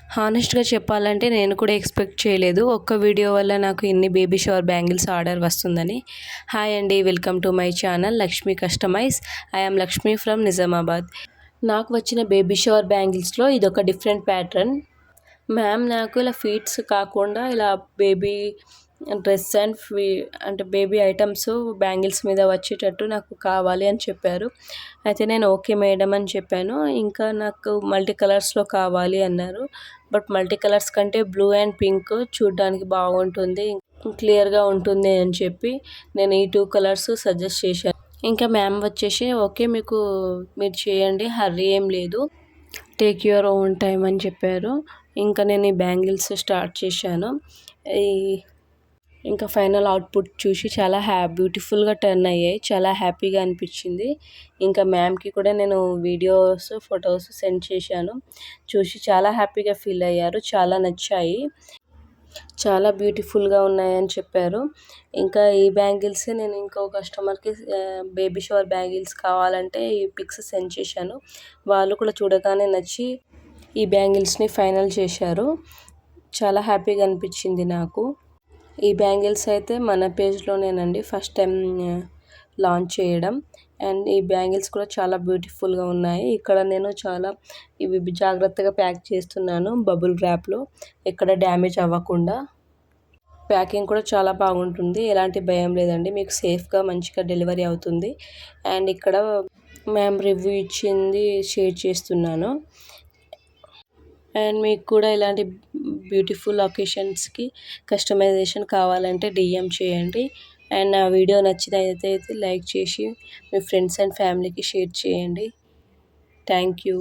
హానెస్ట్‌గా చెప్పాలంటే నేను కూడా ఎక్స్‌పెక్ట్ చేయలేదు. ఒక్క వీడియో వల్ల నాకు ఇన్ని బేబీ షవర్ బ్యాంగిల్స్ ఆర్డర్ వస్తుందని. హాయ్ అండి. Welcome to my channel Lakshmi customise. I am Lakshmi from Nizamabad. నాకు వచ్చిన బేబీ షవర్ బ్యాంగిల్స్‌లో ఇదొక డిఫరెంట్ ప్యాటర్న్. మ్యామ్ నాకు ఇలా ఫీట్స్ కాకుండా ఇలా బేబీ డ్రెస్ అండ్ అంటే బేబీ ఐటమ్స్ బ్యాంగిల్స్ మీద వచ్చేటట్టు నాకు కావాలి అని చెప్పారు. అయితే నేను ఓకే మేడం అని చెప్పాను. ఇంకా నాకు మల్టీ కలర్స్లో కావాలి అన్నారు. బట్ మల్టీ కలర్స్ కంటే బ్లూ అండ్ పింక్ చూడడానికి బాగుంటుంది, క్లియర్గా ఉంటుంది అని చెప్పి నేను ఈ 2 కలర్స్ సజెస్ట్ చేశాను. ఇంకా మ్యామ్ వచ్చేసి ఓకే మీరు చేయండి, హర్రీ ఏం లేదు, టేక్ యువర్ ఓన్ టైం అని చెప్పారు. ఇంకా నేను ఈ బ్యాంగిల్స్ స్టార్ట్ చేశాను. ఇంకా ఫైనల్ అవుట్పుట్ చూసి చాలా బ్యూటిఫుల్గా టర్న్ అయ్యాయి. చాలా హ్యాపీగా అనిపించింది. ఇంకా మ్యామ్కి కూడా నేను వీడియోస్, ఫొటోస్ సెండ్ చేశాను. చూసి చాలా హ్యాపీగా ఫీల్ అయ్యారు. చాలా నచ్చాయి, చాలా బ్యూటిఫుల్గా ఉన్నాయని చెప్పారు. ఇంకా ఈ బ్యాంగిల్స్ నేను ఇంకో కస్టమర్కి బేబీ షవర్ బ్యాంగిల్స్ కావాలంటే ఈ పిక్స్ సెండ్ చేశాను. వాళ్ళు కూడా చూడగానే నచ్చి ఈ బ్యాంగిల్స్ని ఫైనల్ చేశారు. చాలా హ్యాపీగా అనిపించింది నాకు. ఈ బ్యాంగిల్స్ అయితే మన పేజ్లోనేనండి ఫస్ట్ టైం లాంచ్ చేయడం. అండ్ ఈ బ్యాంగిల్స్ కూడా చాలా బ్యూటిఫుల్గా ఉన్నాయి. ఇక్కడ నేను చాలా ఇవి జాగ్రత్తగా ప్యాక్ చేస్తున్నాను బబుల్ ర్యాప్లో, ఎక్కడ డ్యామేజ్ అవ్వకుండా. ప్యాకింగ్ కూడా చాలా బాగుంటుంది, ఎలాంటి భయం లేదండి, మీకు సేఫ్గా మంచిగా డెలివరీ అవుతుంది. అండ్ ఇక్కడ మ్యామ్ రివ్యూ ఇచ్చింది షేర్ చేస్తున్నాను. అండ్ మీకు కూడా ఇలాంటి బ్యూటిఫుల్ ఒకేషన్స్కి కస్టమైజేషన్ కావాలంటే డిఎం చేయండి. అండ్ నా వీడియో నచ్చినట్లయితే లైక్ చేసి మీ ఫ్రెండ్స్ అండ్ ఫ్యామిలీకి షేర్ చేయండి. Thank you.